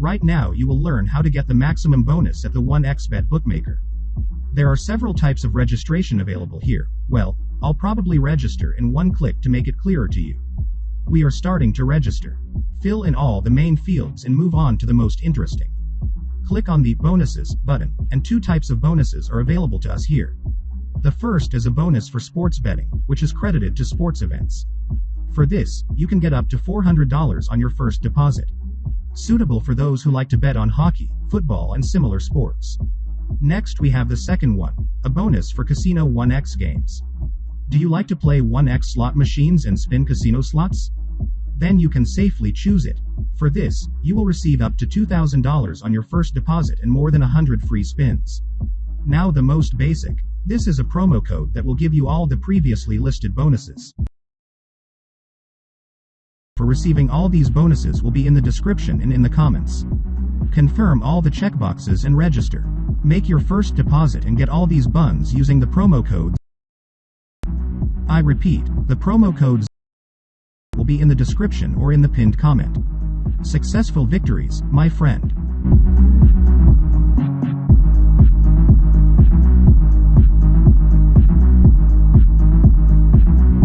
Right now you will learn how to get the maximum bonus at the 1xBet bookmaker. There are several types of registration available here. Well, I'll probably register in one click to make it clearer to you. We are starting to register. Fill in all the main fields and move on to the most interesting. Click on the Bonuses button, and two types of bonuses are available to us here. The first is a bonus for sports betting, which is credited to sports events. For this, you can get up to $400 on your first deposit. Suitable for those who like to bet on hockey, football and similar sports. Next we have the second one, a bonus for casino 1x games. Do you like to play 1x slot machines and spin casino slots? Then you can safely choose it. For this, you will receive up to $2,000 on your first deposit and more than 100 free spins. Now the most basic. This is a promo code that will give you all the previously listed bonuses. For receiving all these bonuses will be in the description and in the comments. Confirm all the checkboxes and register. Make your first deposit and get all these buns using the promo codes. I repeat, the promo codes will be in the description or in the pinned comment. Successful victories, my friend.